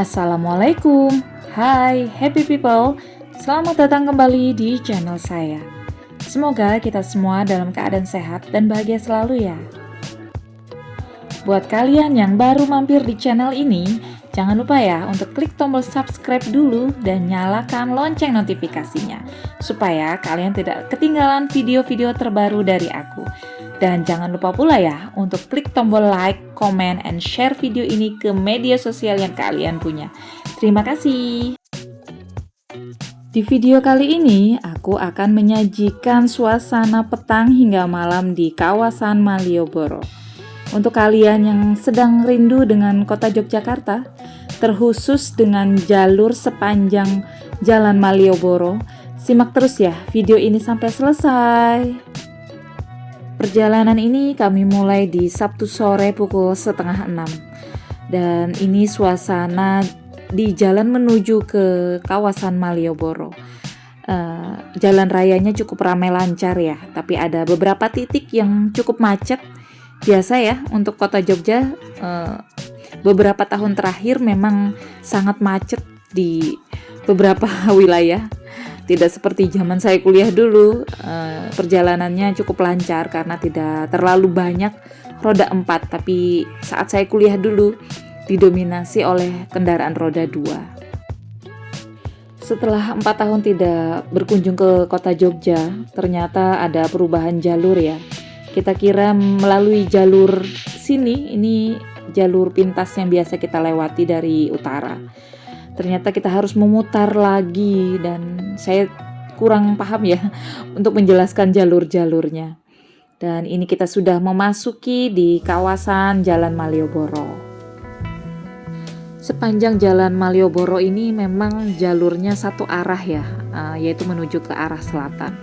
Assalamualaikum. Hai happy people. Selamat datang kembali di channel saya. Semoga kita semua dalam keadaan sehat dan bahagia selalu ya. Buat kalian yang baru mampir di channel ini, jangan lupa ya untuk klik tombol subscribe dulu dan nyalakan lonceng notifikasinya supaya kalian tidak ketinggalan video-video terbaru dari aku. Dan jangan lupa pula ya untuk klik tombol like, comment, and share video ini ke media sosial yang kalian punya. Terima kasih. Di video kali ini, aku akan menyajikan suasana petang hingga malam di kawasan Malioboro. Untuk kalian yang sedang rindu dengan kota Yogyakarta, terkhusus dengan jalur sepanjang Jalan Malioboro, simak terus ya video ini sampai selesai. Perjalanan ini kami mulai di Sabtu sore pukul 5:30 dan ini suasana di jalan menuju ke kawasan Malioboro. Jalan rayanya cukup ramai lancar ya, tapi ada beberapa titik yang cukup macet. Biasa ya untuk kota Jogja, beberapa tahun terakhir memang sangat macet di beberapa wilayah. Tidak seperti zaman saya kuliah dulu, perjalanannya cukup lancar karena tidak terlalu banyak roda 4, tapi saat saya kuliah dulu didominasi oleh kendaraan roda 2. Setelah 4 tahun tidak berkunjung ke kota Jogja, ternyata ada perubahan jalur ya. Kita kira melalui jalur sini, ini jalur pintas yang biasa kita lewati dari utara. Ternyata kita harus memutar lagi dan saya kurang paham ya untuk menjelaskan jalur-jalurnya. Dan ini kita sudah memasuki di kawasan Jalan Malioboro. Sepanjang Jalan Malioboro ini memang jalurnya satu arah ya, yaitu menuju ke arah selatan.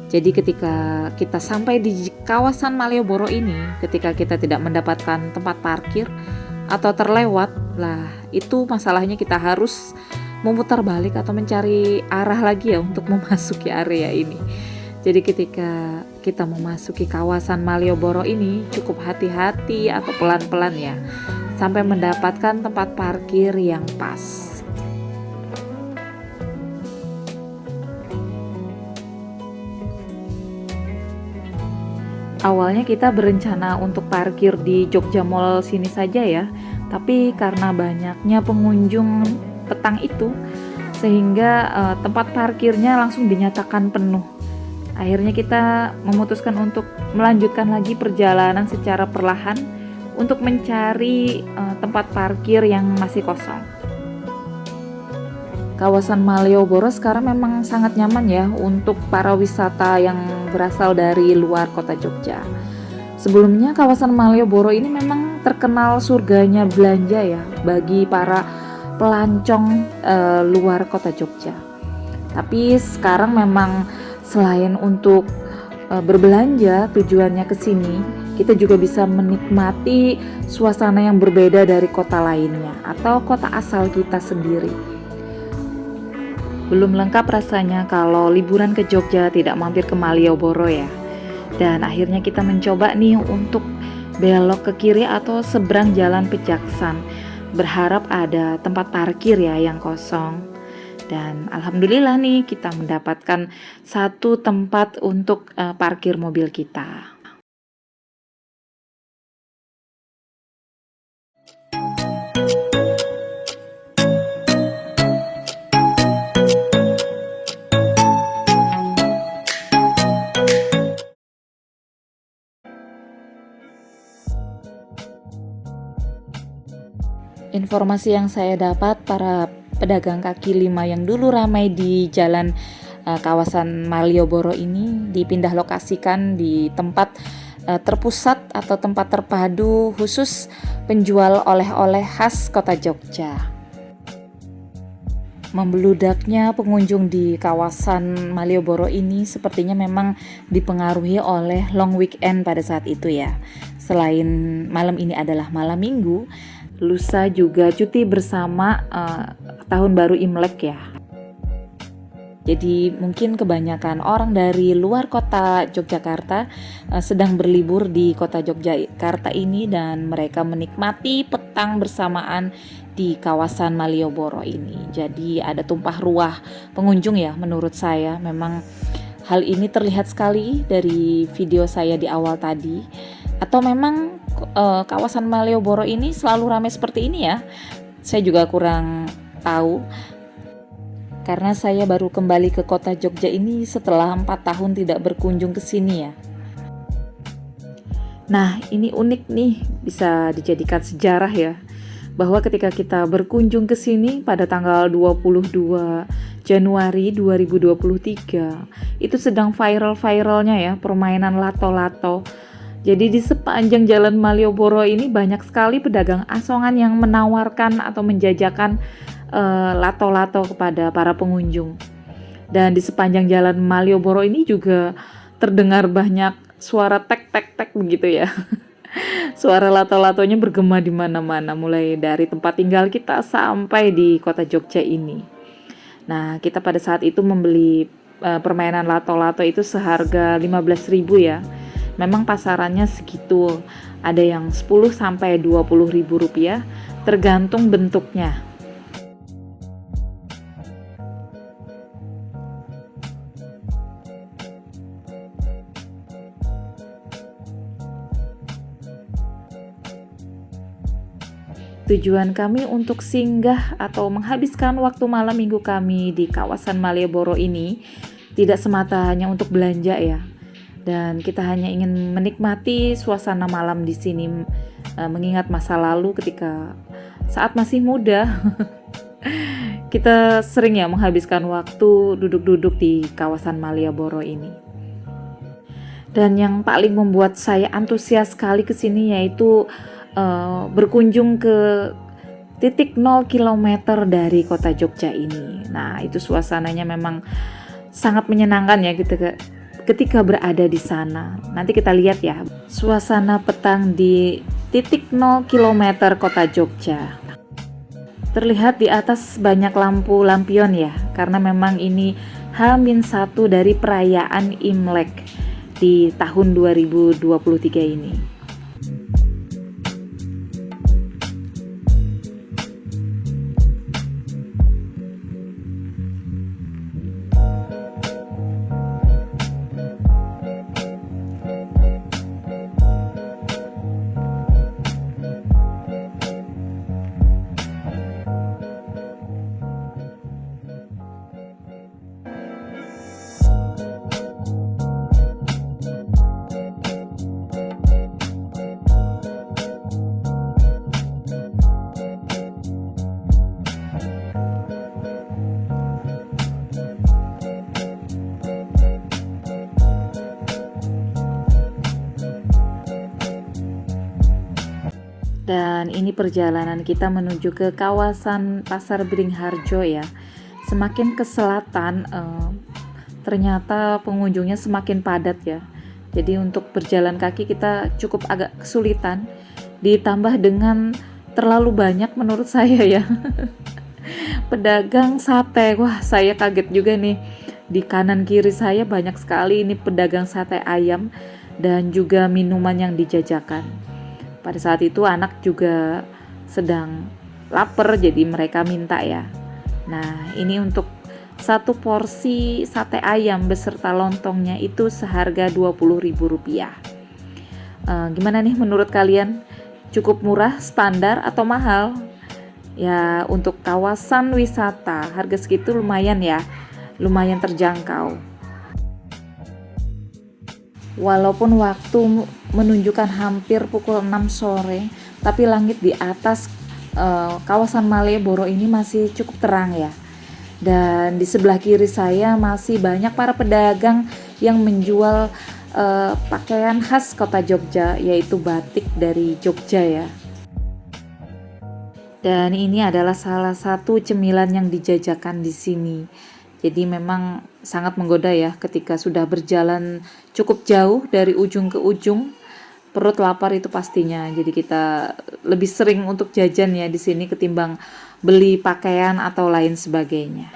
Jadi ketika kita sampai di kawasan Malioboro ini, ketika kita tidak mendapatkan tempat parkir atau terlewat, lah itu masalahnya kita harus memutar balik atau mencari arah lagi ya untuk memasuki area ini. Jadi ketika kita memasuki kawasan Malioboro ini cukup hati-hati atau pelan-pelan ya, sampai mendapatkan tempat parkir yang pas. Awalnya kita berencana untuk parkir di Jogja Mall sini saja ya, tapi karena banyaknya pengunjung petang itu, sehingga tempat parkirnya langsung dinyatakan penuh. Akhirnya kita memutuskan untuk melanjutkan lagi perjalanan secara perlahan untuk mencari tempat parkir yang masih kosong. Kawasan Malioboro sekarang memang sangat nyaman ya untuk para wisata yang berasal dari luar kota Jogja. Sebelumnya kawasan Malioboro ini memang terkenal surganya belanja ya bagi para pelancong luar kota Jogja. Tapi sekarang memang selain untuk berbelanja tujuannya ke sini, kita juga bisa menikmati suasana yang berbeda dari kota lainnya atau kota asal kita sendiri. Belum lengkap rasanya kalau liburan ke Jogja tidak mampir ke Malioboro ya. Dan akhirnya kita mencoba nih untuk belok ke kiri atau seberang Jalan Pejaksan. Berharap ada tempat parkir ya yang kosong. Dan alhamdulillah nih kita mendapatkan satu tempat untuk parkir mobil kita. Informasi yang saya dapat, para pedagang kaki lima yang dulu ramai di jalan kawasan Malioboro ini dipindah lokasikan di tempat terpusat atau tempat terpadu khusus penjual oleh-oleh khas kota Jogja. Membeludaknya pengunjung di kawasan Malioboro ini sepertinya memang dipengaruhi oleh long weekend pada saat itu ya. Selain malam ini adalah malam minggu, lusa juga cuti bersama tahun baru Imlek ya. Jadi mungkin kebanyakan orang dari luar kota Yogyakarta sedang berlibur di kota Yogyakarta ini dan mereka menikmati petang bersamaan di kawasan Malioboro ini. Jadi ada tumpah ruah pengunjung ya, menurut saya. Memang hal ini terlihat sekali dari video saya di awal tadi. Atau memang kawasan Malioboro ini selalu ramai seperti ini ya. Saya juga kurang tahu. Karena saya baru kembali ke kota Jogja ini setelah 4 tahun tidak berkunjung ke sini ya. Nah, ini unik nih, bisa dijadikan sejarah ya. Bahwa ketika kita berkunjung ke sini pada tanggal 22 Januari 2023, itu sedang viral-viralnya ya permainan lato-lato. Jadi di sepanjang jalan Malioboro ini banyak sekali pedagang asongan yang menawarkan atau menjajakan lato-lato kepada para pengunjung. Dan di sepanjang jalan Malioboro ini juga terdengar banyak suara tek-tek-tek begitu ya. Suara lato-latonya bergema di mana-mana, mulai dari tempat tinggal kita sampai di kota Jogja ini. Nah, kita pada saat itu membeli permainan lato-lato itu seharga 15.000 ya. Memang pasarannya segitu. Ada yang 10 sampai 20 ribu rupiah tergantung bentuknya. Tujuan kami untuk singgah atau menghabiskan waktu malam minggu kami di kawasan Malioboro ini tidak semata hanya untuk belanja ya. Dan kita hanya ingin menikmati suasana malam di sini, mengingat masa lalu ketika saat masih muda. Kita sering ya menghabiskan waktu duduk-duduk di kawasan Malioboro ini. Dan yang paling membuat saya antusias sekali ke sini yaitu berkunjung ke titik 0 km dari kota Jogja ini. Nah, itu suasananya memang sangat menyenangkan ya ketika berada di sana. Nanti kita lihat ya suasana petang di titik 0 km kota Jogja. Terlihat di atas banyak lampu lampion ya, karena memang ini H-1 dari perayaan Imlek di tahun 2023 ini. Dan ini perjalanan kita menuju ke kawasan Pasar Beringharjo ya. Semakin ke selatan ternyata pengunjungnya semakin padat ya. Jadi untuk berjalan kaki kita cukup agak kesulitan. Ditambah dengan terlalu banyak menurut saya ya. Pedagang sate, wah saya kaget juga nih. Di kanan kiri saya banyak sekali ini pedagang sate ayam dan juga minuman yang dijajakan. Pada saat itu anak juga sedang lapar jadi mereka minta ya. Nah, ini untuk satu porsi sate ayam beserta lontongnya itu seharga Rp20.000. Gimana nih menurut kalian? Cukup murah, standar atau mahal? Ya, untuk kawasan wisata harga segitu lumayan ya. Lumayan terjangkau. Walaupun waktu menunjukkan hampir pukul 6 sore, tapi langit di atas kawasan Malioboro ini masih cukup terang ya. Dan di sebelah kiri saya masih banyak para pedagang yang menjual pakaian khas kota Jogja, yaitu batik dari Jogja ya. Dan ini adalah salah satu cemilan yang dijajakan di sini. Jadi memang sangat menggoda ya ketika sudah berjalan cukup jauh dari ujung ke ujung. Perut lapar itu pastinya. Jadi kita lebih sering untuk jajan ya di sini ketimbang beli pakaian atau lain sebagainya.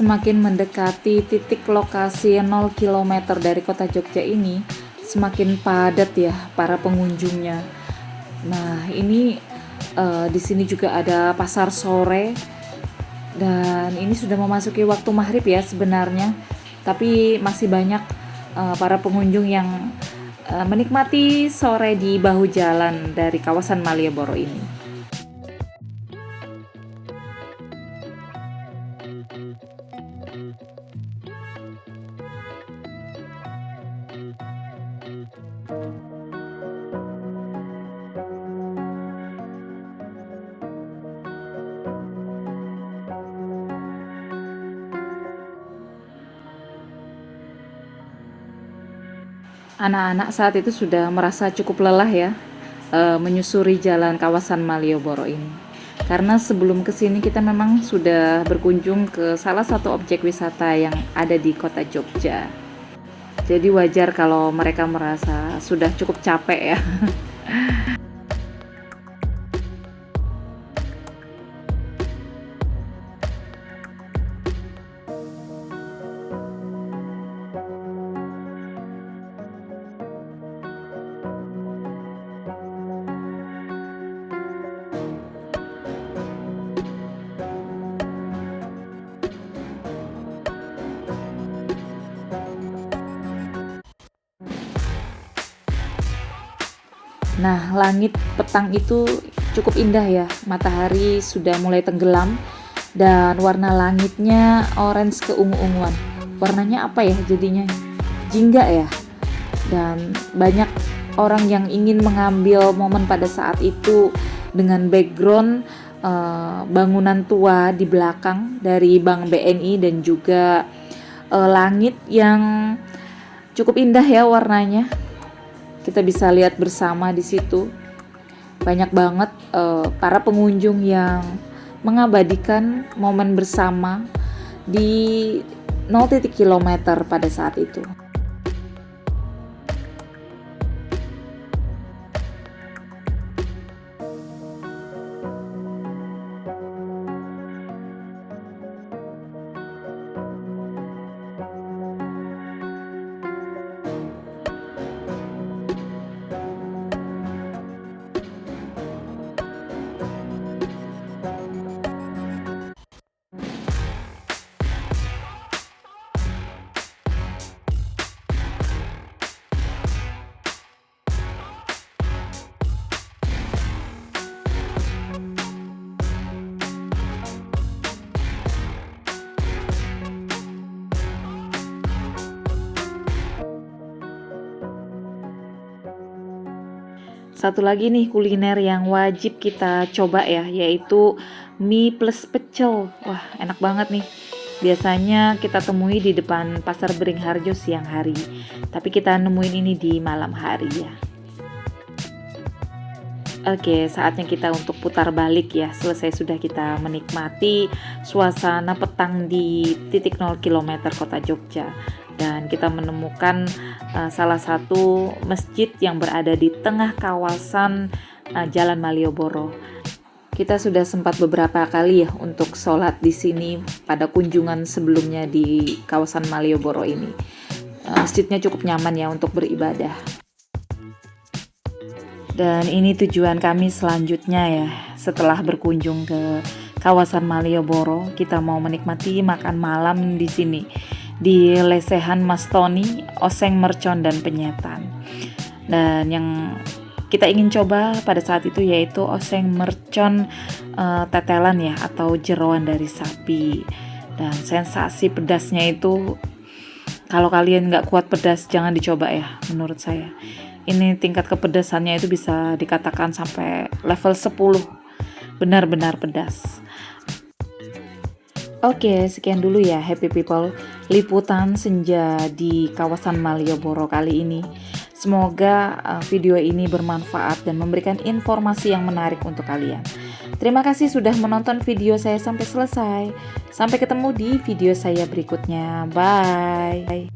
Semakin mendekati titik lokasi 0 km dari kota Jogja ini, semakin padat ya para pengunjungnya. Nah, ini di sini juga ada pasar sore dan ini sudah memasuki waktu maghrib ya sebenarnya, tapi masih banyak para pengunjung yang menikmati sore di bahu jalan dari kawasan Malioboro ini. Anak-anak saat itu sudah merasa cukup lelah ya, menyusuri jalan kawasan Malioboro ini. Karena sebelum kesini kita memang sudah berkunjung ke salah satu objek wisata yang ada di kota Jogja. Jadi wajar kalau mereka merasa sudah cukup capek ya. Nah, langit petang itu cukup indah ya. Matahari sudah mulai tenggelam dan warna langitnya orange keungu-unguan. Warnanya apa ya jadinya? Jingga ya. Dan banyak orang yang ingin mengambil momen pada saat itu dengan background bangunan tua di belakang dari Bank BNI dan juga langit yang cukup indah ya warnanya. Kita bisa lihat bersama di situ banyak banget para pengunjung yang mengabadikan momen bersama di 0 kilometer pada saat itu. Satu lagi nih kuliner yang wajib kita coba ya, yaitu mie plus pecel. Wah, enak banget nih. Biasanya kita temui di depan Pasar Beringharjo siang hari, tapi kita nemuin ini di malam hari ya. Oke, saatnya kita untuk putar balik ya. Selesai sudah kita menikmati suasana petang di titik 0 km kota Jogja. Dan kita menemukan salah satu masjid yang berada di tengah kawasan Jalan Malioboro. Kita sudah sempat beberapa kali ya untuk sholat di sini pada kunjungan sebelumnya di kawasan Malioboro ini. Masjidnya cukup nyaman ya untuk beribadah. Dan ini tujuan kami selanjutnya ya. Setelah berkunjung ke kawasan Malioboro, kita mau menikmati makan malam di sini di Lesehan Mas Tony, Oseng Mercon dan Penyetan. Dan yang kita ingin coba pada saat itu yaitu Oseng Mercon tetelan ya atau jeroan dari sapi. Dan sensasi pedasnya itu kalau kalian nggak kuat pedas jangan dicoba ya menurut saya. Ini tingkat kepedasannya itu bisa dikatakan sampai level 10. Benar-benar pedas. Oke, sekian dulu ya happy people. Liputan senja di kawasan Malioboro kali ini. Semoga video ini bermanfaat dan memberikan informasi yang menarik untuk kalian. Terima kasih sudah menonton video saya sampai selesai. Sampai ketemu di video saya berikutnya. Bye.